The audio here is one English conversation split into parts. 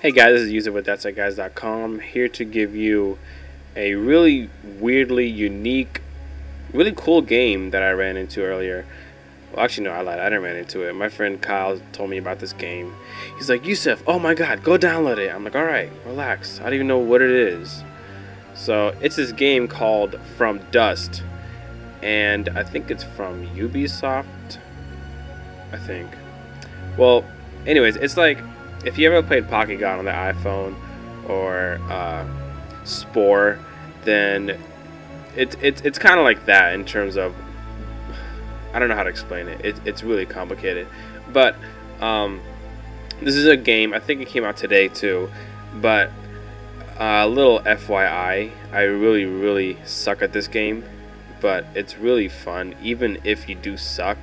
Hey guys, this is Yousef with thatsitguys.com, here to give you a really weirdly unique, really cool game that I ran into earlier. Well, actually no, I lied, I didn't run into it. My friend Kyle told me about this game. He's like, Yousef, oh my god, go download it. I'm like, alright, relax, I don't even know what it is. So it's this game called From Dust, and I think it's from Ubisoft, I think. Well, anyways, it's like, if you ever played Pocket God on the iPhone or Spore, then it's kind of like that in terms of, I don't know how to explain it. It's really complicated, but this is a game. I think it came out today too, but a little FYI, I really suck at this game, but it's really fun even if you do suck.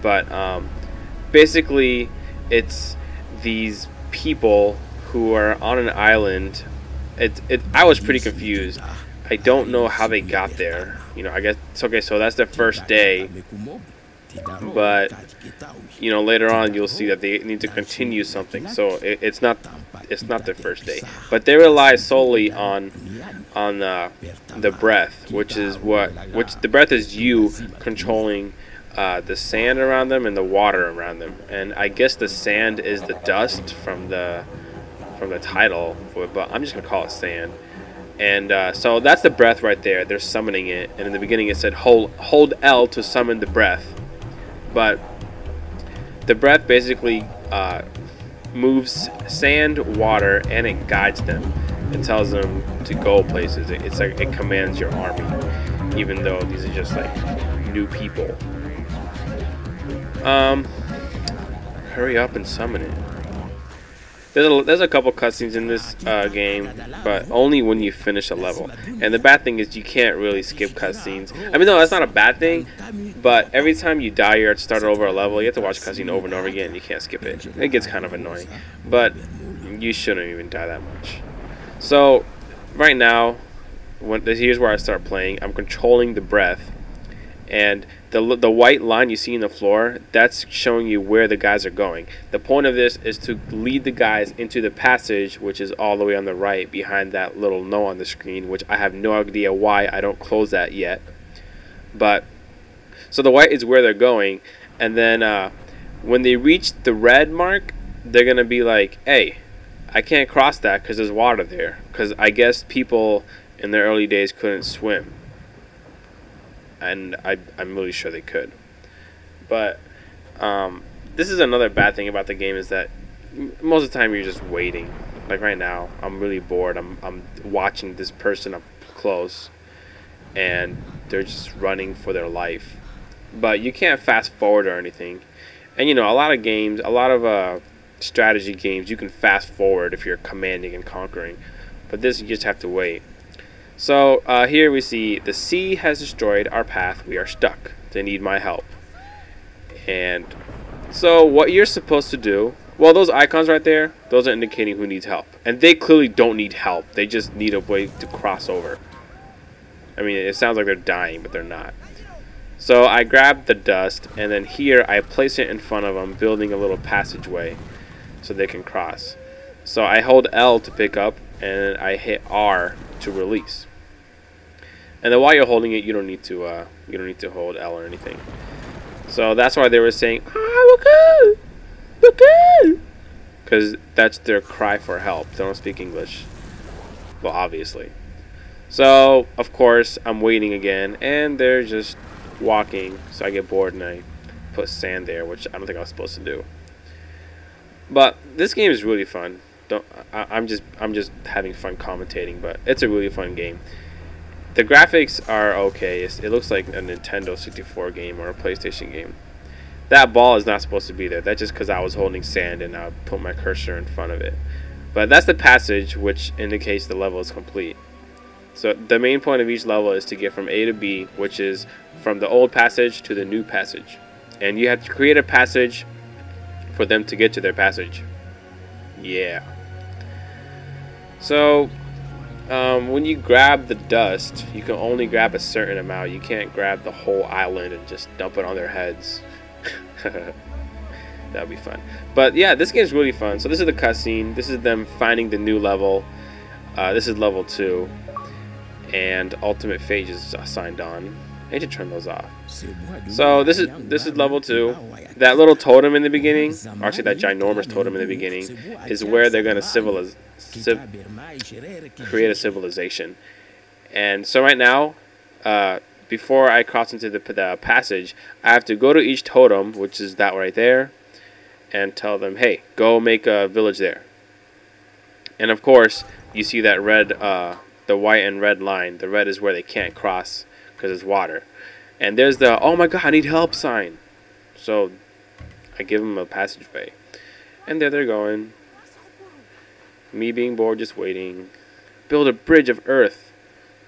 But basically, it's these people who are on an island. I was pretty confused. I don't know how they got there. You know, I guess it's okay. So that's the first day, but you know, later on you'll see that they need to continue something. So it's not the first day, but they rely solely on the breath, which the breath is you controlling the sand around them and the water around them, and I guess the sand is the dust from the title, but I'm just gonna call it sand. And so that's the breath right there. They're summoning it, and in the beginning it said hold L to summon the breath, but the breath basically moves sand, water, and it guides them. It tells them to go places. It's like it commands your army, even though these are just like new people. Hurry up and summon it. There's a couple cutscenes in this game, but only when you finish a level. And the bad thing is you can't really skip cutscenes. I mean, no, that's not a bad thing, but every time you die or start over a level, you have to watch cutscene over and over again. You can't skip it. It gets kind of annoying, but you shouldn't even die that much. So right now, here's where I start playing. I'm controlling the breath, and the white line you see in the floor, that's showing you where the guys are going. The point of this is to lead the guys into the passage, which is all the way on the right behind that little no on the screen, which I have no idea why I don't close that yet. But so the white is where they're going, and then when they reach the red mark, they're gonna be like, hey, I can't cross that because there's water there, because I guess people in their early days couldn't swim. And I'm really sure they could. But this is another bad thing about the game, is that most of the time you're just waiting. Like right now, I'm really bored. I'm watching this person up close, and they're just running for their life. But you can't fast forward or anything. And you know, a lot of games, a lot of strategy games, you can fast forward if you're commanding and conquering. But this, you just have to wait. So here we see the sea has destroyed our path. We are stuck. They need my help. And so what you're supposed to do, well, those icons right there, those are indicating who needs help. And they clearly don't need help. They just need a way to cross over. I mean, it sounds like they're dying, but they're not. So I grab the dust, and then here I place it in front of them, building a little passageway so they can cross. So I hold L to pick up, and I hit R to release. And then while you're holding it, you don't need to hold L or anything. So that's why they were saying, because that's their cry for help. They don't speak English. Well, obviously. So of course I'm waiting again, and they're just walking. So I get bored and I put sand there, which I don't think I was supposed to do. But this game is really fun. I'm just having fun commentating, but it's a really fun game. The graphics are okay. It looks like a Nintendo 64 game or a PlayStation game. That ball is not supposed to be there. That's just because I was holding sand and I put my cursor in front of it. But that's the passage, which indicates the level is complete. So the main point of each level is to get from A to B, which is from the old passage to the new passage. And you have to create a passage for them to get to their passage. Yeah. So when you grab the dust, you can only grab a certain amount. You can't grab the whole island and just dump it on their heads. That'll be fun. But yeah, this game's really fun. So this is the cutscene. This is them finding the new level. This is level 2, and Ultimate Phase is assigned on. I need to turn those off. So this is level 2. That little totem in the beginning, or actually that ginormous totem in the beginning, is where they're gonna create a civilization. And so right now, before I cross into the passage, I have to go to each totem, which is that right there, and tell them, hey, go make a village there. And of course, you see that red, the white and red line. The red is where they can't cross because it's water. And there's the, oh my god, I need help sign. So I give them a passageway. And there they're going. Me being bored, just waiting. Build a bridge of earth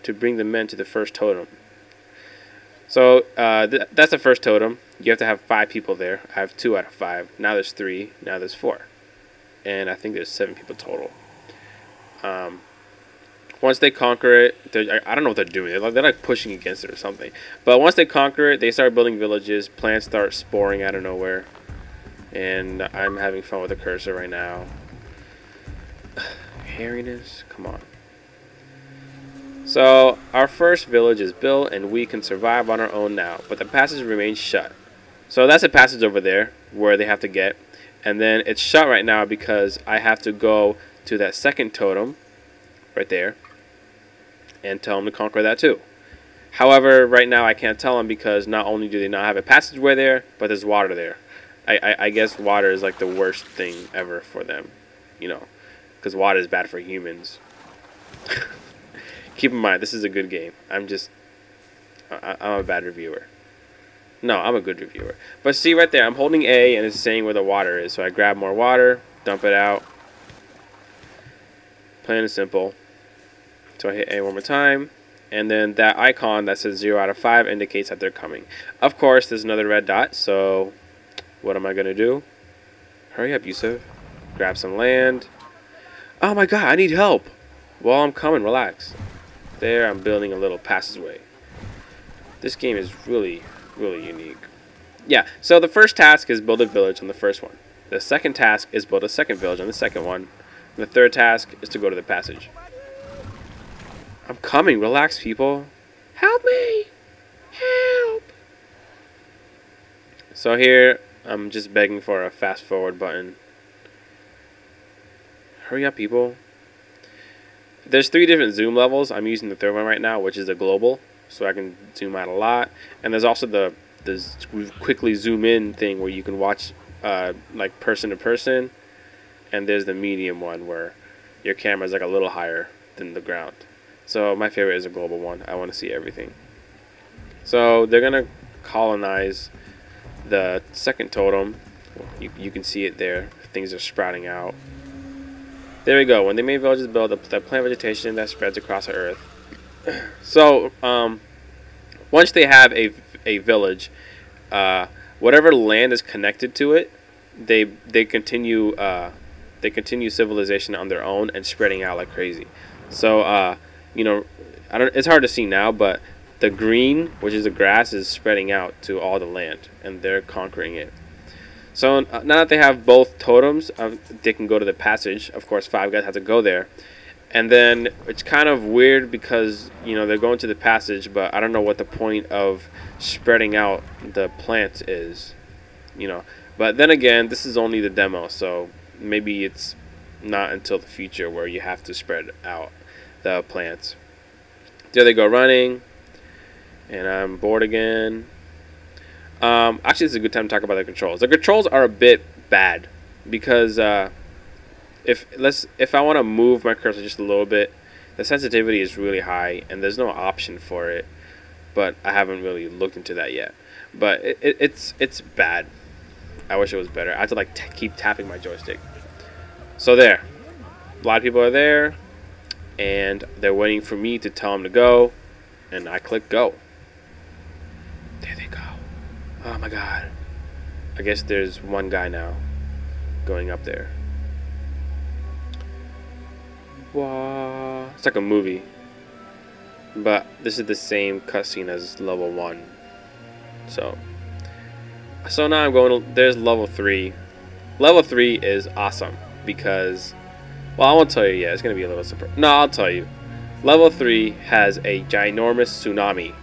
to bring the men to the first totem. So that's the first totem. You have to have 5 people there. I have 2 out of 5. Now there's 3. Now there's 4. And I think there's 7 people total. Once they conquer it, I don't know what they're doing. They're like pushing against it or something. But once they conquer it, they start building villages. Plants start sporing out of nowhere. And I'm having fun with the cursor right now. Hairiness? Come on. So, our first village is built, and we can survive on our own now. But the passage remains shut. So that's a passage over there, where they have to get. And then it's shut right now because I have to go to that second totem, right there, and tell them to conquer that too. However, right now I can't tell them because not only do they not have a passageway there, but there's water there. I guess water is like the worst thing ever for them, you know, because water is bad for humans. Keep in mind, this is a good game. I'm a bad reviewer. No, I'm a good reviewer. But see right there, I'm holding A and it's saying where the water is. So I grab more water, dump it out. Plain and simple. So I hit A one more time. And then that icon that says 0 out of 5 indicates that they're coming. Of course, there's another red dot. So what am I going to do? Hurry up, Yousef. Grab some land. Oh my god, I need help. Well, I'm coming. Relax. There, I'm building a little passageway. This game is really unique. Yeah, so the first task is build a village on the first one. The second task is build a second village on the second one. And the third task is to go to the passage. I'm coming. Relax, people. Help me. Help. So here, I'm just begging for a fast forward button. Hurry up, people. There's 3 different zoom levels. I'm using the third one right now, which is a global, so I can zoom out a lot. And there's also the quickly zoom in thing where you can watch like person to person. And there's the medium one where your camera is like a little higher than the ground. So my favorite is a global one. I want to see everything. So they're gonna colonize the second totem. You can see it there. Things are sprouting out. There we go. When they made villages, build the plant vegetation that spreads across the earth. So, once they have a village, whatever land is connected to it, they continue civilization on their own and spreading out like crazy. So, you know, it's hard to see now, but the green, which is the grass, is spreading out to all the land, and they're conquering it. So now that they have both totems, they can go to the passage. Of course, 5 guys have to go there. And then it's kind of weird because, you know, they're going to the passage, but I don't know what the point of spreading out the plants is, you know. But then again, this is only the demo, so maybe it's not until the future where you have to spread out the plants. There they go running, and I'm bored again. Actually, this is a good time to talk about the controls. The controls are a bit bad because if I want to move my cursor just a little bit, the sensitivity is really high and there's no option for it. But I haven't really looked into that yet. But it's bad. I wish it was better. I have to like keep tapping my joystick. So there, a lot of people are there, and they're waiting for me to tell them to go, and I click go. There they go. Oh my god. I guess there's one guy now going up there. Wow. It's like a movie. But this is the same cutscene as level 1. So now I'm going to, there's level 3. Level 3 is awesome because, well, I won't tell you yet. It's going to be a little surprise. No, I'll tell you. Level 3 has a ginormous tsunami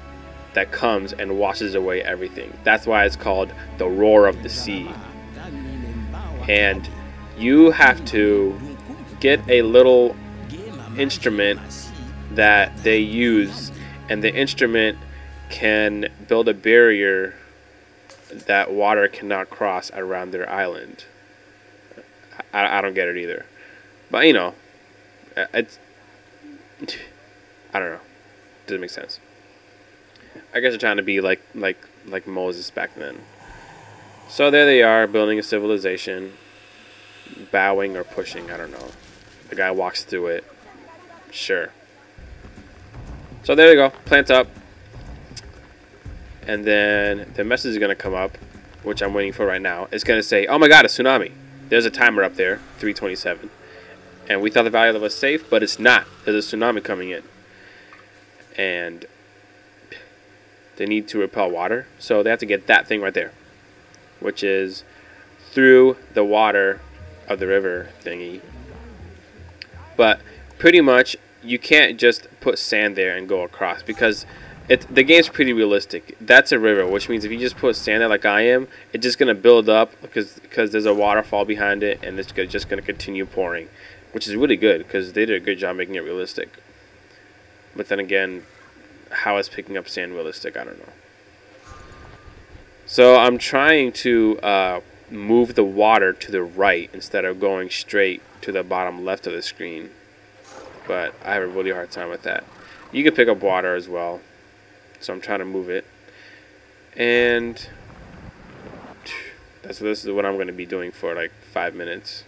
that comes and washes away everything. That's why it's called the Roar of the Sea. And you have to get a little instrument that they use, and the instrument can build a barrier that water cannot cross around their island. I don't get it either, but you know, it's, I don't know, doesn't make sense. I guess they're trying to be like Moses back then. So there they are, building a civilization, bowing or pushing, I don't know. The guy walks through it. Sure. So there you go, plant up. And then the message is going to come up, which I'm waiting for right now. It's going to say, oh my god, a tsunami. There's a timer up there, 327. And we thought the valley was safe, but it's not. There's a tsunami coming in. And they need to repel water. So they have to get that thing right there, which is through the water of the river thingy. But pretty much, you can't just put sand there and go across, because the game's pretty realistic. That's a river, which means if you just put sand there like I am, it's just going to build up because there's a waterfall behind it, and it's just going to continue pouring, which is really good because they did a good job making it realistic. But then again, how is picking up sand realistic? I don't know. So I'm trying to move the water to the right instead of going straight to the bottom left of the screen. But I have a really hard time with that. You can pick up water as well. So I'm trying to move it. And this is what I'm going to be doing for like 5 minutes.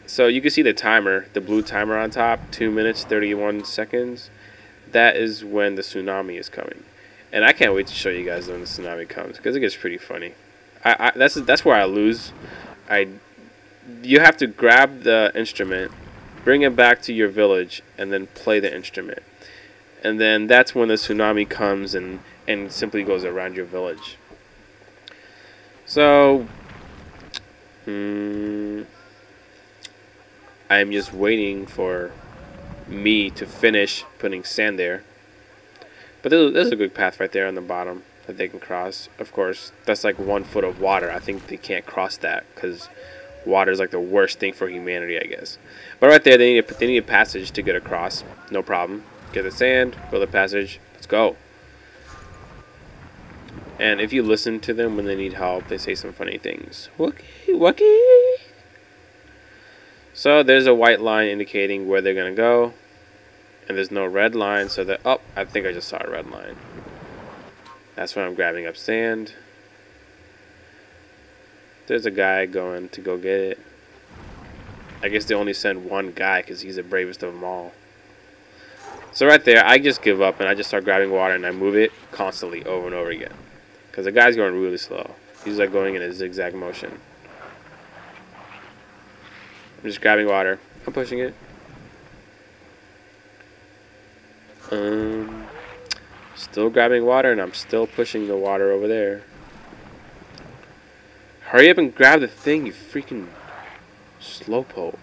So you can see the timer, the blue timer on top, 2 minutes, 31 seconds. That is when the tsunami is coming. And I can't wait to show you guys when the tsunami comes, because it gets pretty funny. That's where I lose. You have to grab the instrument, bring it back to your village, and then play the instrument. And then that's when the tsunami comes and simply goes around your village. So I'm just waiting for me to finish putting sand there. But there's a good path right there on the bottom that they can cross. Of course, that's like 1 foot of water. I think they can't cross that because water is like the worst thing for humanity, I guess. But right there, they need a passage to get across. No problem. Get the sand, build a passage. Let's go. And if you listen to them when they need help, they say some funny things. Wookie, wookie. So there's a white line indicating where they're gonna go, and there's no red line. So that, oh, I think I just saw a red line. That's when I'm grabbing up sand. There's a guy going to go get it. I guess they only send one guy because he's the bravest of them all. So right there, I just give up and I just start grabbing water and I move it constantly over and over again. Because the guy's going really slow. He's like going in a zigzag motion. I'm just grabbing water. I'm pushing it. Still grabbing water and I'm still pushing the water over there. Hurry up and grab the thing, you freaking slowpoke.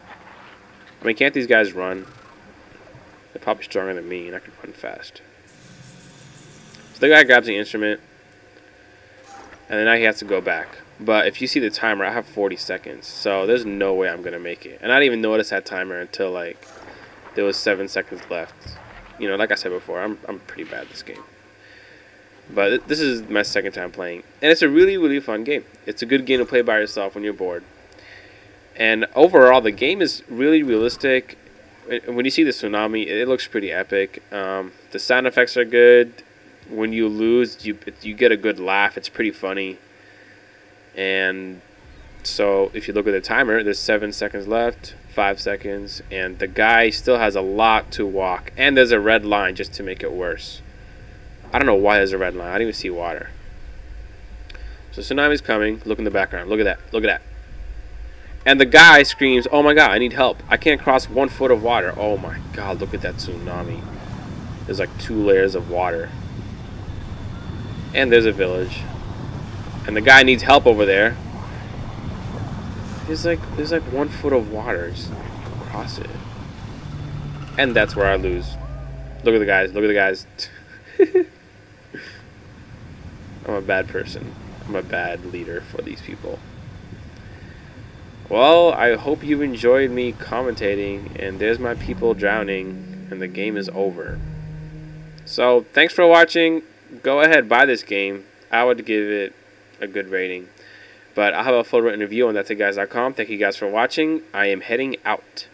I mean, can't these guys run? They're probably stronger than me, and I can run fast. So the guy grabs the instrument, and then now he has to go back. But if you see the timer, I have 40 seconds, so there's no way I'm going to make it. And I didn't even notice that timer until, like, there was 7 seconds left. You know, like I said before, I'm pretty bad at this game. But this is my second time playing, and it's a really, really fun game. It's a good game to play by yourself when you're bored. And overall, the game is really realistic. When you see the tsunami, it looks pretty epic. The sound effects are good. When you lose, you get a good laugh. It's pretty funny. And so if you look at the timer, there's 7 seconds left, 5 seconds, and the guy still has a lot to walk. And there's a red line just to make it worse. I don't know why there's a red line. I didn't even see water. So tsunami's coming. Look in the background. Look at that. Look at that. And the guy screams, oh my god, I need help. I can't cross 1 foot of water. Oh my god, look at that tsunami. There's like 2 layers of water. And there's a village. And the guy needs help over there. There's like 1 foot of water just across it. And that's where I lose. Look at the guys. Look at the guys. I'm a bad person. I'm a bad leader for these people. Well, I hope you enjoyed me commentating. And there's my people drowning. And the game is over. So, thanks for watching. Go ahead, buy this game. I would give it a good rating. But I'll have a full written review on thattiguys.com. Thank you guys for watching. I am heading out.